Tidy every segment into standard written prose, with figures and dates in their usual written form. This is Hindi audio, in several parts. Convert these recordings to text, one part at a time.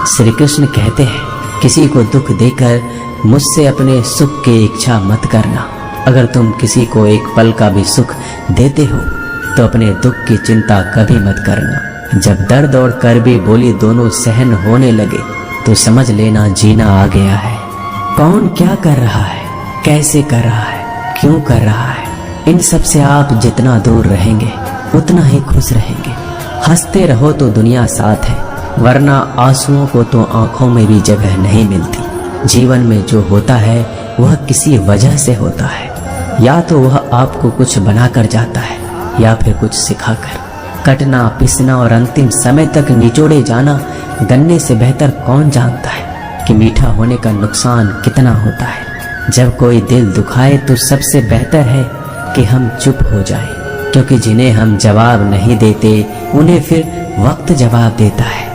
श्री कृष्ण कहते हैं, किसी को दुख देकर मुझसे अपने सुख की इच्छा मत करना। अगर तुम किसी को एक पल का भी सुख देते हो तो अपने दुख की चिंता कभी मत करना। जब दर्द और करबी बोली दोनों सहन होने लगे तो समझ लेना जीना आ गया है। कौन क्या कर रहा है, कैसे कर रहा है, क्यों कर रहा है, इन सब से आप जितना दूर रहेंगे उतना ही खुश रहेंगे। हंसते रहो तो दुनिया साथ है, वरना आंसुओं को तो आंखों में भी जगह नहीं मिलती। जीवन में जो होता है वह किसी वजह से होता है, या तो वह आपको कुछ बनाकर जाता है या फिर कुछ सिखाकर। कटना, पिसना और अंतिम समय तक निचोड़े जाना गन्ने से बेहतर कौन जानता है कि मीठा होने का नुकसान कितना होता है। जब कोई दिल दुखाए तो सबसे बेहतर है कि हम चुप हो जाएं, क्योंकि जिन्हें हम जवाब नहीं देते उन्हें फिर वक्त जवाब देता है।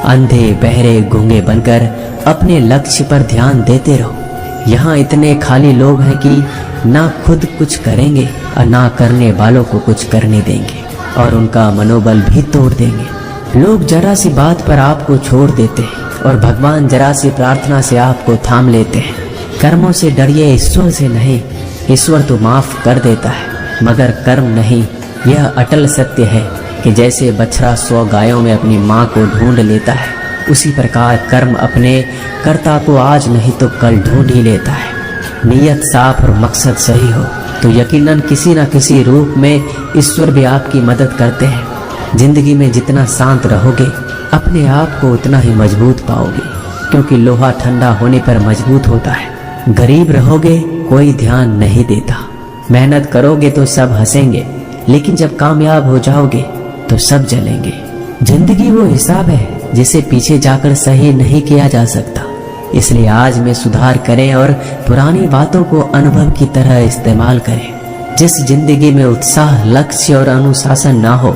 अंधे बहरे गूंगे बनकर अपने लक्ष्य पर ध्यान देते रहो। यहाँ इतने खाली लोग हैं कि ना खुद कुछ करेंगे और ना करने वालों को कुछ करने देंगे, और उनका मनोबल भी तोड़ देंगे। लोग जरा सी बात पर आपको छोड़ देते हैं और भगवान जरा सी प्रार्थना से आपको थाम लेते हैं। कर्मों से डरिए, ईश्वर से नहीं। ईश्वर तो माफ कर देता है मगर कर्म नहीं। यह अटल सत्य है कि जैसे बछड़ा 100 गायों में अपनी माँ को ढूंढ लेता है, उसी प्रकार कर्म अपने कर्ता को आज नहीं तो कल ढूंढ ही लेता है। नीयत साफ और मकसद सही हो तो यकीनन किसी न किसी रूप में ईश्वर भी आपकी मदद करते हैं। जिंदगी में जितना शांत रहोगे अपने आप को उतना ही मजबूत पाओगे, क्योंकि लोहा ठंडा होने पर मजबूत होता है। गरीब रहोगे कोई ध्यान नहीं देता, मेहनत करोगे तो सब हंसेंगे, लेकिन जब कामयाब हो जाओगे तो सब जलेंगे। जिंदगी वो हिसाब है जिसे पीछे जाकर सही नहीं किया जा सकता। इसलिए आज में सुधार करें और पुरानी बातों को अनुभव की तरह इस्तेमाल करें। जिस जिंदगी में उत्साह, लक्ष्य और अनुशासन ना हो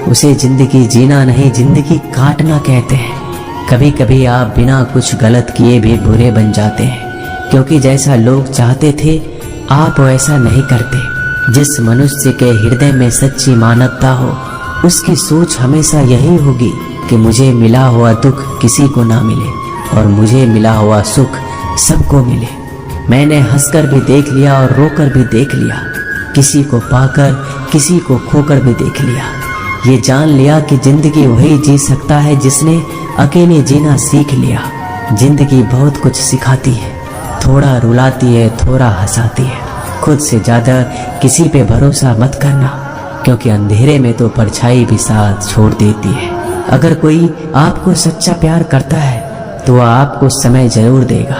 उसे जिंदगी जीना नहीं, जिंदगी काटना कहते हैं। कभी कभी आप बिना कुछ गलत किए भी बुरे बन जाते हैं, क्योंकि जैसा लोग चाहते थे आप वैसा नहीं करते। जिस मनुष्य के हृदय में सच्ची मानवता हो उसकी सोच हमेशा यही होगी कि मुझे मिला हुआ दुख किसी को ना मिले और मुझे मिला हुआ सुख सबको मिले। मैंने हंसकर भी देख लिया और रोकर भी देख लिया, किसी को पाकर किसी को खोकर भी देख लिया। ये जान लिया कि जिंदगी वही जी सकता है जिसने अकेले जीना सीख लिया। जिंदगी बहुत कुछ सिखाती है, थोड़ा रुलाती है, थोड़ा हंसाती है। खुद से ज्यादा किसी पे भरोसा मत करना, क्योंकि अंधेरे में तो परछाई भी साथ छोड़ देती है। अगर कोई आपको सच्चा प्यार करता है तो वह आपको समय जरूर देगा,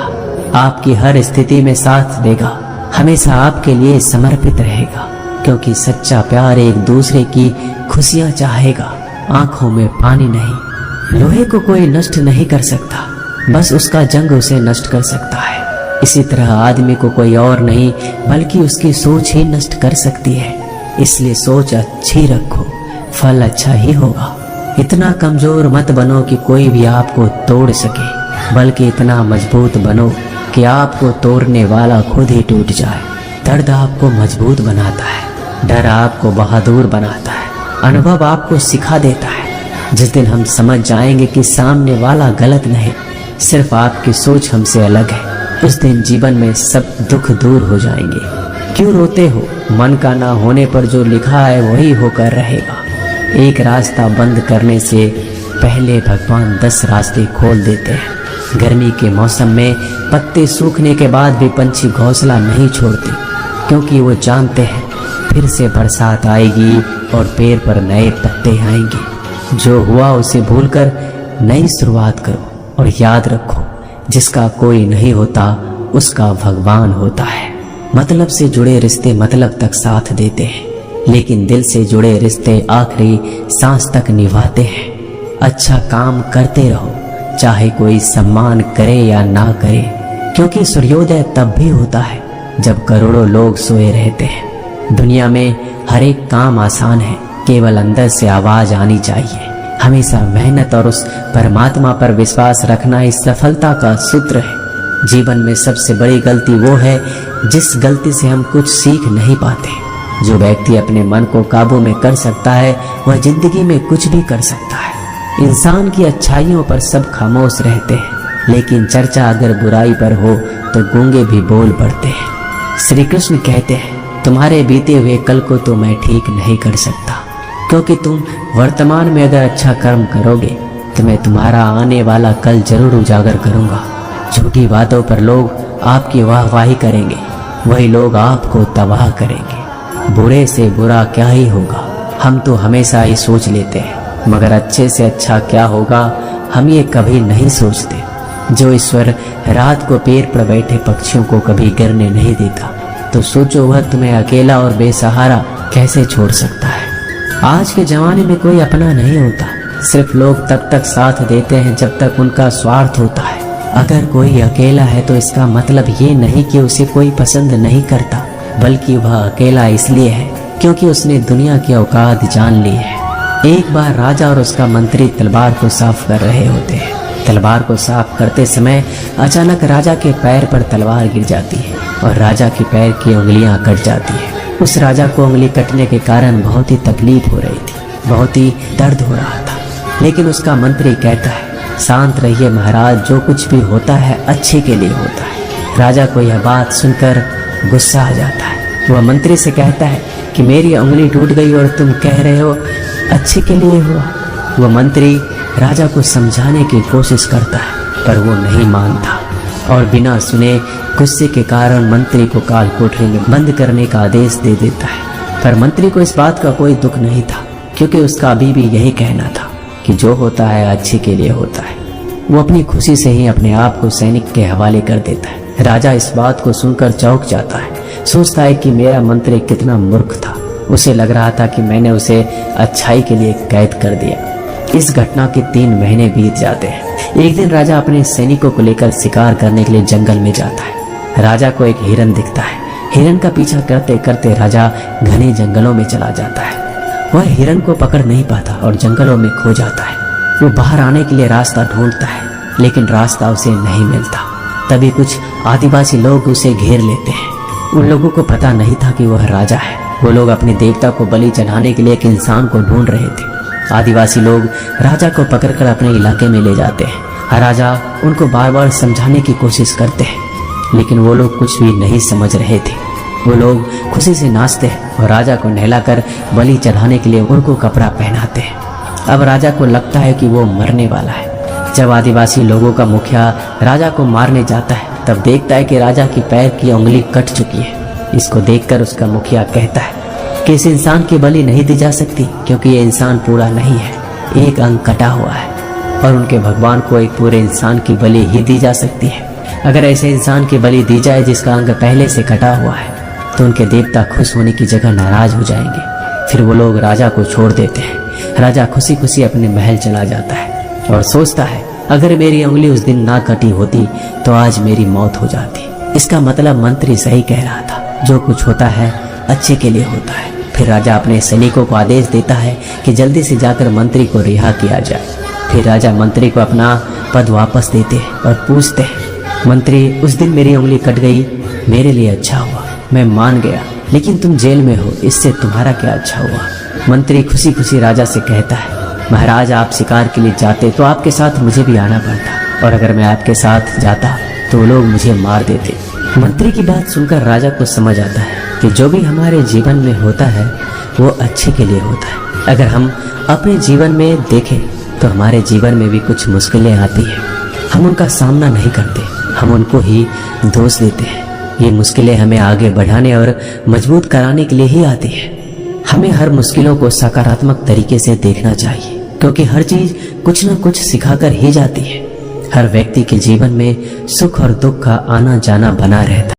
आपकी हर स्थिति में साथ देगा, हमेशा आपके लिए समर्पित रहेगा, क्योंकि सच्चा प्यार एक दूसरे की खुशियां चाहेगा, आंखों में पानी नहीं। लोहे को कोई नष्ट नहीं कर सकता, बस उसका जंग उसे नष्ट कर सकता है। इसी तरह आदमी को कोई और नहीं बल्कि उसकी सोच ही नष्ट कर सकती है। इसलिए सोच अच्छी रखो, फल अच्छा ही होगा। इतना कमजोर मत बनो कि कोई भी आपको तोड़ सके, बल्कि इतना मजबूत बनो कि आपको तोड़ने वाला खुद ही टूट जाए। दर्द आपको मजबूत बनाता है, डर आपको बहादुर बनाता है, अनुभव आपको सिखा देता है। जिस दिन हम समझ जाएंगे कि सामने वाला गलत नहीं, सिर्फ आपकी सोच हमसे अलग है, उस दिन जीवन में सब दुख दूर हो जाएंगे। क्यों रोते हो? मन का ना होने पर जो लिखा है वही होकर रहेगा। एक रास्ता बंद करने से पहले भगवान 10 रास्ते खोल देते हैं। गर्मी के मौसम में पत्ते सूखने के बाद भी पंछी घोंसला नहीं छोड़ते, क्योंकि वो जानते हैं फिर से बरसात आएगी और पेड़ पर नए पत्ते आएंगे। जो हुआ उसे भूलकर नई शुरुआत करो और याद रखो, जिसका कोई नहीं होता उसका भगवान होता है। मतलब से जुड़े रिश्ते मतलब तक साथ देते हैं, लेकिन दिल से जुड़े रिश्ते आखिरी सांस तक निभाते हैं। अच्छा काम करते रहो, चाहे कोई सम्मान करे या ना करे, क्योंकि सूर्योदय तब भी होता है जब करोड़ों लोग सोए रहते हैं। दुनिया में हर एक काम आसान है, केवल अंदर से आवाज आनी चाहिए। हमेशा मेहनत और उस परमात्मा पर विश्वास रखना इस सफलता का सूत्र है। जीवन में सबसे बड़ी गलती वो है जिस गलती से हम कुछ सीख नहीं पाते। जो व्यक्ति अपने मन को काबू में कर सकता है वह जिंदगी में कुछ भी कर सकता है। इंसान की अच्छाइयों पर सब खामोश रहते हैं, लेकिन चर्चा अगर बुराई पर हो तो गूंगे भी बोल पड़ते हैं। श्री कृष्ण कहते हैं, तुम्हारे बीते हुए कल को तो मैं ठीक नहीं कर सकता, क्योंकि तुम वर्तमान में अगर अच्छा कर्म करोगे तो मैं तुम्हारा आने वाला कल जरूर उजागर करूंगा। झूठी बातों पर लोग आपकी वाहवाही करेंगे, वही लोग आपको तबाह करेंगे। बुरे से बुरा क्या ही होगा, हम तो हमेशा ही सोच लेते हैं, मगर अच्छे से अच्छा क्या होगा हम ये कभी नहीं सोचते। जो ईश्वर रात को पेड़ पर बैठे पक्षियों को कभी गिरने नहीं देता, तो सोचो वह तुम्हें अकेला और बेसहारा कैसे छोड़ सकता है। आज के जमाने में कोई अपना नहीं होता, सिर्फ लोग तब तक साथ देते हैं जब तक उनका स्वार्थ होता है। अगर कोई अकेला है तो इसका मतलब ये नहीं कि उसे कोई पसंद नहीं करता, बल्कि वह अकेला इसलिए है क्योंकि उसने दुनिया की औकात जान ली है। एक बार राजा और उसका मंत्री तलवार को साफ कर रहे होते हैं। तलवार को साफ करते समय अचानक राजा के पैर पर तलवार गिर जाती है और राजा के पैर की उंगलियां कट जाती है। उस राजा को उंगली कटने के कारण बहुत ही तकलीफ हो रही थी, बहुत ही दर्द हो रहा था, लेकिन उसका मंत्री कहता है, शांत रहिए महाराज, जो कुछ भी होता है अच्छे के लिए होता है। राजा को यह बात सुनकर गुस्सा आ जाता है। वह मंत्री से कहता है कि मेरी उंगली टूट गई और तुम कह रहे हो अच्छे के लिए हुआ। वह मंत्री राजा को समझाने की कोशिश करता है, पर वो नहीं मानता और बिना सुने गुस्से के कारण मंत्री को काल कोठरी में बंद करने का आदेश दे देता है। पर मंत्री को इस बात का कोई दुख नहीं था, क्योंकि उसका अभी भी यही कहना था कि जो होता है अच्छे के लिए होता है। वो अपनी खुशी से ही अपने आप को सैनिक के हवाले कर देता है। राजा इस बात को सुनकर चौंक जाता है, सोचता है कि मेरा मंत्री कितना मूर्ख था। उसे लग रहा था कि मैंने उसे अच्छाई के लिए कैद कर दिया। इस घटना के 3 महीने बीत जाते हैं। एक दिन राजा अपने सैनिकों को लेकर शिकार करने के लिए जंगल में जाता है। राजा को एक हिरन दिखता है। हिरन का पीछा करते करते राजा घने जंगलों में चला जाता है। वह हिरन को पकड़ नहीं पाता और जंगलों में खो जाता है। वो बाहर आने के लिए रास्ता ढूंढता है, लेकिन रास्ता उसे नहीं मिलता। तभी कुछ आदिवासी लोग उसे घेर लेते हैं। उन लोगों को पता नहीं था कि वह राजा है। वो लोग अपने देवता को बलि चढ़ाने के लिए एक इंसान को ढूंढ रहे थे। आदिवासी लोग राजा को पकड़कर अपने इलाके में ले जाते हैं। राजा उनको बार बार समझाने की कोशिश करते हैं, लेकिन वो लोग कुछ भी नहीं समझ रहे थे। वो लोग खुशी से नाचते हैं और राजा को नहलाकर बलि चढ़ाने के लिए उनको कपड़ा पहनाते हैं। अब राजा को लगता है कि वो मरने वाला है। जब आदिवासी लोगों का मुखिया राजा को मारने जाता है, तब देखता है कि राजा की पैर की उंगली कट चुकी है। इसको देखकर उसका मुखिया कहता है कि इस इंसान की बलि नहीं दी जा सकती, क्योंकि ये इंसान पूरा नहीं है, एक अंग कटा हुआ है, और उनके भगवान को एक पूरे इंसान की बलि ही दी जा सकती है। अगर ऐसे इंसान की बलि दी जाए जिसका अंग पहले से कटा हुआ है, तो उनके देवता खुश होने की जगह नाराज हो जाएंगे। फिर वो लोग राजा को छोड़ देते हैं। राजा खुशी खुशी अपने महल चला जाता है और सोचता है, अगर मेरी उंगली उस दिन ना कटी होती तो आज मेरी मौत हो जाती। इसका मतलब मंत्री सही कह रहा था, जो कुछ होता है अच्छे के लिए होता है। फिर राजा अपने सैनिकों को आदेश देता है कि जल्दी से जाकर मंत्री को रिहा किया जाए। फिर राजा मंत्री को अपना पद वापस देते हैं और पूछते हैं, मंत्री उस दिन मेरी उंगली कट गई, मेरे लिए अच्छा हुआ, मैं मान गया, लेकिन तुम जेल में हो, इससे तुम्हारा क्या अच्छा हुआ। मंत्री खुशी खुशी राजा से कहता है, महाराज आप शिकार के लिए जाते तो आपके साथ मुझे भी आना पड़ता, और अगर मैं आपके साथ जाता तो वो लोग मुझे मार देते। मंत्री की बात सुनकर राजा को समझ आता है कि जो भी हमारे जीवन में होता है वो अच्छे के लिए होता है। अगर हम अपने जीवन में देखें तो हमारे जीवन में भी कुछ मुश्किलें आती हैं, हम उनका सामना नहीं करते, हम उनको ही दोष देते हैं। ये मुश्किलें हमें आगे बढ़ाने और मजबूत कराने के लिए ही आती है। हमें हर मुश्किलों को सकारात्मक तरीके से देखना चाहिए, क्योंकि हर चीज कुछ न कुछ सिखाकर ही जाती है। हर व्यक्ति के जीवन में सुख और दुख का आना जाना बना रहता है।